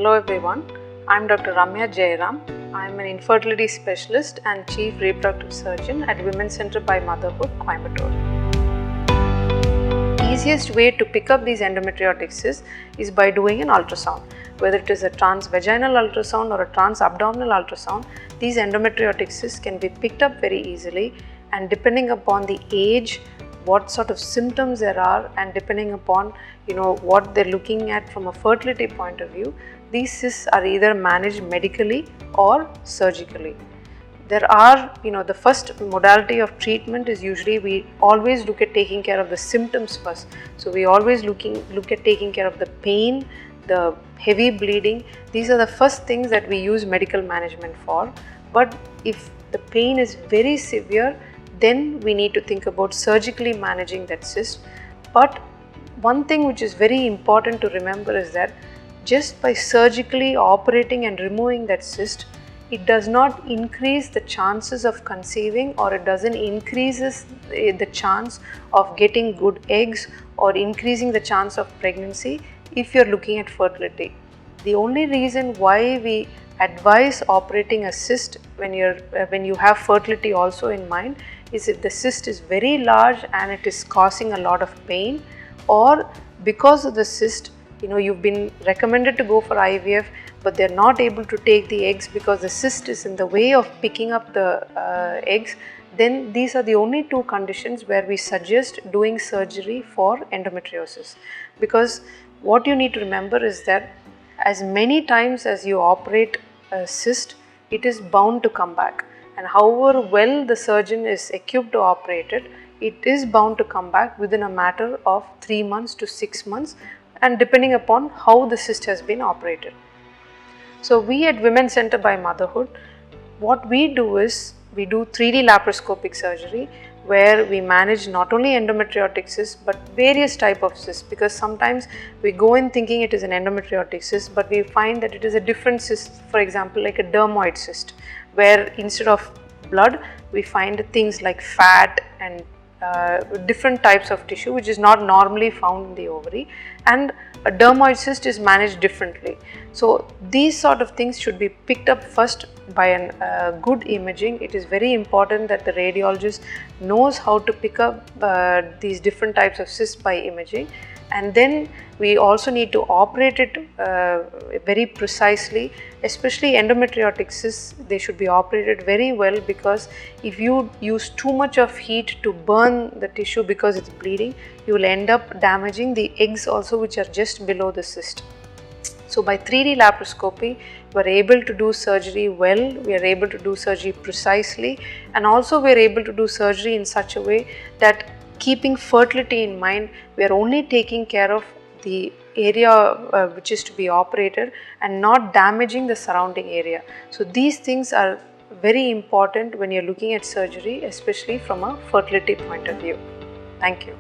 Hello everyone, I am Dr. RAMYA JAYARAM. I am an infertility specialist and Chief Reproductive Surgeon at Women's Center by Motherhood Coimbatore. The easiest way to pick up these endometriotic cysts is by doing an ultrasound. Whether it is a transvaginal ultrasound or a transabdominal ultrasound, these endometriotic cysts can be picked up very easily, and depending upon the age, what sort of symptoms there are, and depending upon what they're looking at from a fertility point of view, these cysts are either managed medically or surgically. There are, the first modality of treatment is usually we always look at taking care of the symptoms first. So we always look at taking care of the pain, the heavy bleeding. These are the first things that we use medical management for. But if the pain is very severe, then we need to think about surgically managing that cyst. But one thing which is very important to remember is that just by surgically operating and removing that cyst, it does not increase the chances of conceiving, or it doesn't increases the chance of getting good eggs or increasing the chance of pregnancy if you're looking at fertility. The only reason why we advise operating a cyst when you have fertility also in mind is if the cyst is very large and it is causing a lot of pain, or because of the cyst you've been recommended to go for IVF but they're not able to take the eggs because the cyst is in the way of picking up the eggs. Then these are the only two conditions where we suggest doing surgery for endometriosis, because what you need to remember is that as many times as you operate a cyst, it is bound to come back, and however well the surgeon is equipped to operate it, it is bound to come back within a matter of 3 months to 6 months, and depending upon how the cyst has been operated. So we at Women's Center by Motherhood, what we do is we do 3D laparoscopic surgery where we manage not only endometriotic cysts but various type of cysts, because sometimes we go in thinking it is an endometriotic cyst but we find that it is a different cyst, for example like a dermoid cyst, where instead of blood we find things like fat and different types of tissue which is not normally found in the ovary, and a dermoid cyst is managed differently. So these sort of things should be picked up first by a good imaging. It is very important that the radiologist knows how to pick up these different types of cysts by imaging, and then we also need to operate it very precisely. Especially endometriotic cysts, they should be operated very well, because if you use too much of heat to burn the tissue because it's bleeding, you will end up damaging the eggs also, which are just below the cyst. So by 3D laparoscopy, we are able to do surgery well, we are able to do surgery precisely, and also we are able to do surgery in such a way that, keeping fertility in mind, we are only taking care of the area which is to be operated and not damaging the surrounding area. So these things are very important when you're looking at surgery, especially from a fertility point of view. Thank you.